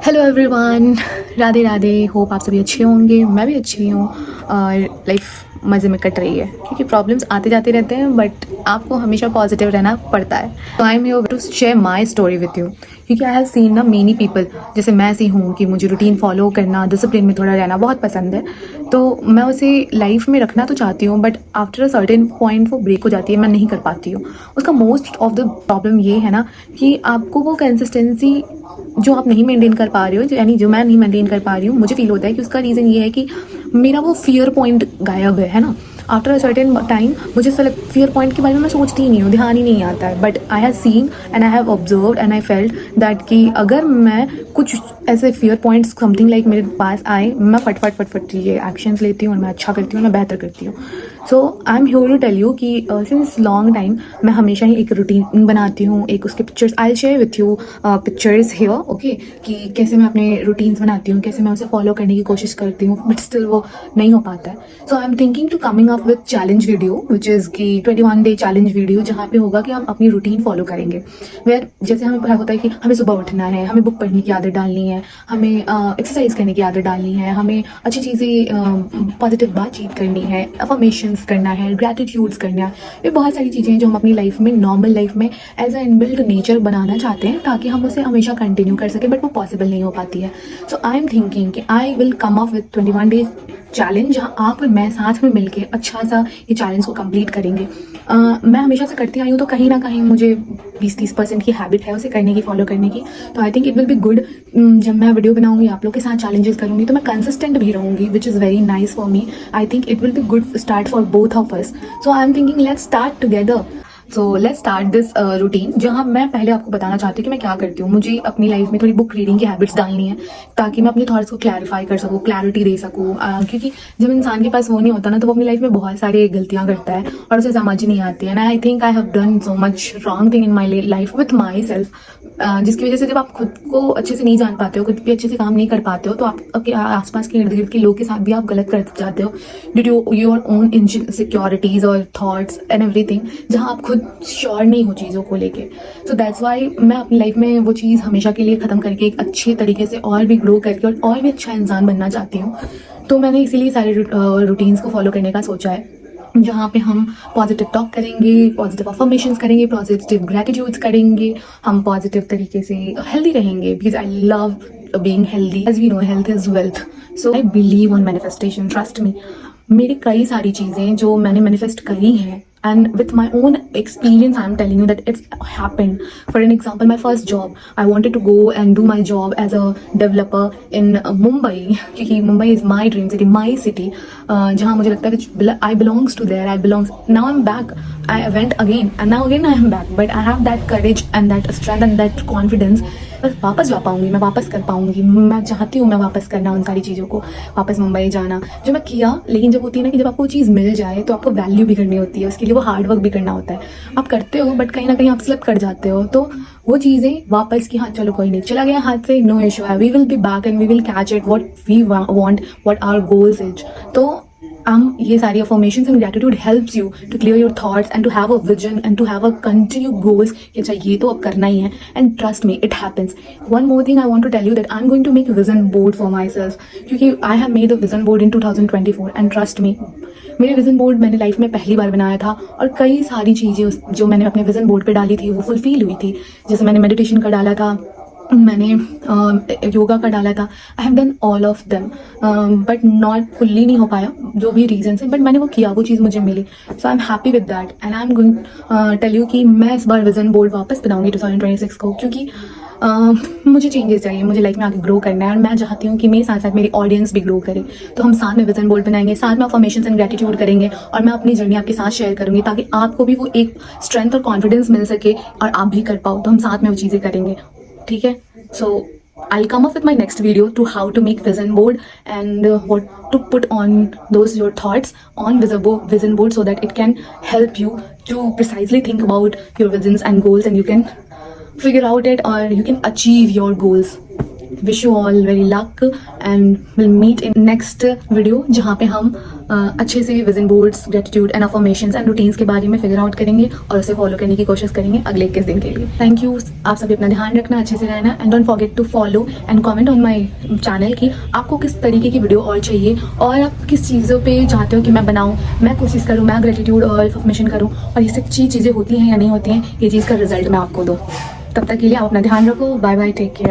Hello everyone, Radhe Radhe. Hope आप सभी अच्छे होंगे, मैं भी अच्छी हूँ और लाइफ मज़े में कट रही है क्योंकि प्रॉब्लम्स आते जाते रहते हैं बट आपको हमेशा पॉजिटिव रहना पड़ता है। तो I am here to share my story with you क्योंकि आई हैव सीन ना मेनी पीपल, जैसे मैं ऐसी हूँ कि मुझे रूटीन फॉलो करना, डिसिप्लिन में थोड़ा रहना बहुत पसंद है। तो मैं उसे लाइफ में रखना तो चाहती हूँ but after a certain point वो ब्रेक हो जाती है, मैं नहीं कर पाती हूँ। उसका मोस्ट ऑफ द प्रॉब्लम ये है ना कि आपको वो कंसिस्टेंसी जो आप नहीं मेंटेन कर पा रहे हो, यानी जो मैं नहीं मेंटेन कर पा रही हूँ, मुझे फील होता है कि उसका रीज़न ये है कि मेरा वो फियर पॉइंट गायब है ना। आफ्टर अ सर्टेन टाइम मुझे फियर पॉइंट के बारे में मैं सोचती ही नहीं हूँ, ध्यान ही नहीं आता है। But I have scene and I have observe and I felt that कि अगर मैं कुछ ऐसे फियर पॉइंट्स समथिंग लाइक मेरे पास आए, मैं फट ये एक्शंस लेती हूँ और मैं अच्छा करती हूँ, मैं बेहतर करती हूँ। So I am here to tell you कि सिंस लॉन्ग टाइम मैं हमेशा ही एक रूटीन बनाती हूँ, एक उसके pictures I share with you pictures here, okay, कि कैसे मैं अपने रूटीन्स बनाती हूँ, कैसे मैं उसे फॉलो करने की कोशिश करती हूँ बट स्टिल वो नहीं हो पाता है। So I am thinking to coming up with challenge video which is की 21 डे चैलेंज वीडियो, जहाँ पे होगा कि हम अपनी रूटीन फॉलो करेंगे। वेयर जैसे हमें पता होता है कि हमें सुबह उठना है, हमें बुक पढ़ने की आदत डालनी है, हमें एक्सरसाइज करने की आदत डालनी है, हमें अच्छी चीज़ें पॉजिटिव बातचीत करनी है, अफर्मेशंस करना है, ग्रैटिट्यूड्स करना है। ये बहुत सारी चीज़ें हैं जो हम अपनी लाइफ में, नॉर्मल लाइफ में एज अ इनबिल्ट नेचर बनाना चाहते हैं ताकि हम उसे हमेशा कंटिन्यू कर सकें, बट वो पॉसिबल नहीं हो पाती है। सो आई एम थिंकिंग कि I will come up with 21 days challenge, जहाँ आप और मैं साथ में मिलके अच्छा सा ये चैलेंज को कंप्लीट करेंगे। मैं हमेशा से करती आई हूँ तो कहीं ना कहीं मुझे 20-30% की हैबिट है उसे करने की, फॉलो करने की। तो I think it will be good जब मैं वीडियो बनाऊंगी, आप लोग के साथ चैलेंजेस करूंगी तो मैं कंसिस्टेंट भी रहूंगी, which is very nice for me. I think it will be good start for both of us. So I am thinking let's start together. So let's start this routine, जहाँ मैं पहले आपको बताना चाहती हूँ कि मैं क्या करती हूँ। मुझे अपनी लाइफ में थोड़ी बुक रीडिंग की हैबिट्स डालनी है ताकि मैं अपने थॉट्स को क्लैरिफाई कर सकूँ, क्लैरिटी दे सकूँ। क्योंकि जब इंसान के पास वो नहीं होता ना तो वो अपनी लाइफ में बहुत सारी गलतियाँ करता है और उसे समझ नहीं आती है। And I think I have done so much wrong thing in my life with my self, जिसकी वजह से जब आप खुद को अच्छे से नहीं जान पाते हो, खुद भी अच्छे से काम नहीं कर पाते हो, तो आप आपके आसपास के इर्द गिर्द के लोग के साथ भी आप गलत कर जाते हो due to your own insecurities और थॉट्स एंड एवरीथिंग, जहाँ आप खुद श्योर नहीं हो चीज़ों को लेके। सो दैट्स वाई मैं अपनी लाइफ में वो चीज़ हमेशा के लिए ख़त्म करके एक अच्छे तरीके से और भी ग्रो करके और भी अच्छा इंसान बनना चाहती हूँ। तो मैंने इसीलिए सारे रूटीन्स को फॉलो करने का सोचा है, जहाँ पे हम पॉजिटिव टॉक करेंगे, पॉजिटिव अफर्मेशंस करेंगे, पॉजिटिव ग्रैटिट्यूड्स करेंगे, हम पॉजिटिव तरीके से हेल्दी रहेंगे because I love being healthy. As we know health is wealth. So I believe on manifestation, trust me. मेरी कई सारी चीज़ें जो मैंने मैनिफेस्ट करी हैं and with my own experience I'm telling you that it's happened. For an example, my first job, I wanted to go and do my job as a developer in Mumbai क्योंकि Mumbai is my dream city, my city, जहाँ मुझे लगता है कि I belongs to there, I belongs. Now I'm back, I went again and now again I am back, but I have that courage and that strength and that confidence। बस वापस जा पाऊँगी, मैं वापस कर पाऊँगी, मैं चाहती हूँ मैं वापस करना उन सारी चीज़ों को, वापस मुंबई जाना जो मैं किया। लेकिन जब होती है ना कि जब आपको चीज़ मिल जाए तो आपको वैल्यू भी करनी होती है, उसके लिए वो हार्ड वर्क भी करना होता है। आप करते हो बट कहीं ना कहीं आप स्लिप कर जाते हो, तो वो चीज़ें वापस की, हाँ चलो कोई नहीं, चला गया हाथ से, नो इशू है, we will be back and we will catch it what we want, what our goals is. तो हम ये सारी affirmations and gratitude helps you to clear your thoughts and to have a vision and to have a continue goals कि अच्छा ये तो अब करना ही है। And trust me, it happens. One more thing I want to tell you that I am going to make vision board for myself, क्योंकि I have made a vision board in 2024 and trust me, मेरे vision board मैंने life में पहली बार बनाया था और कई सारी चीज़ें जो मैंने अपने विजन बोर्ड पे डाली थी वो फुलफिल हुई थी। जैसे मैंने मेडिटेशन का डाला था, मैंने योगा का डाला था, I have done all of them but not fully, नहीं हो पाया जो भी रीजन है, बट मैंने वो किया, वो चीज़ मुझे मिली। So I am happy with that and I am going tell you कि मैं इस बार विजन बोर्ड वापस बनाऊंगी 2026 को, क्योंकि मुझे चेंजेस चाहिए, मुझे लाइफ में आगे ग्रो करना है और मैं चाहती हूँ कि मेरे साथ साथ मेरी ऑडियंस भी ग्रो करे। तो हम साथ में विजन बोर्ड बनाएंगे, साथ में अफर्मेशंस एंड ग्रैटिट्यूड करेंगे और मैं अपनी जर्नी आपके साथ शेयर करूँगी ताकि आपको भी वो एक स्ट्रेंथ और कॉन्फिडेंस मिल सके और आप भी कर पाओ। तो हम साथ में वो चीज़ें करेंगे, ठीक है। So I'll come up with my next video to how to make vision board and what to put on those your thoughts on vision board so that it can help you to precisely think about your visions and goals and you can figure out it or you can achieve your goals. Wish you all very luck and we'll meet in next video जहाँ पे हम अच्छे से vision boards, gratitude and affirmations and routines के बारे में figure out करेंगे और उसे फॉलो करने की कोशिश करेंगे अगले 21 दिन के लिए। Thank you. आप सभी अपना ध्यान रखना, अच्छे से रहना and don't forget to follow and comment on my channel कि आपको किस तरीके की वीडियो और चाहिए और आप किस चीज़ों पे चाहते हो कि मैं बनाऊँ, मैं कोशिश करूँ, मैं ग्रेटिट्यूड और अफर्मेशन करूँ और ये सब चीज़ें होती हैं या नहीं होती हैं, ये चीज़ का रिजल्ट मैं आपको दूँ। तब तक के लिए आप अपना ध्यान रखो। Bye bye, take care.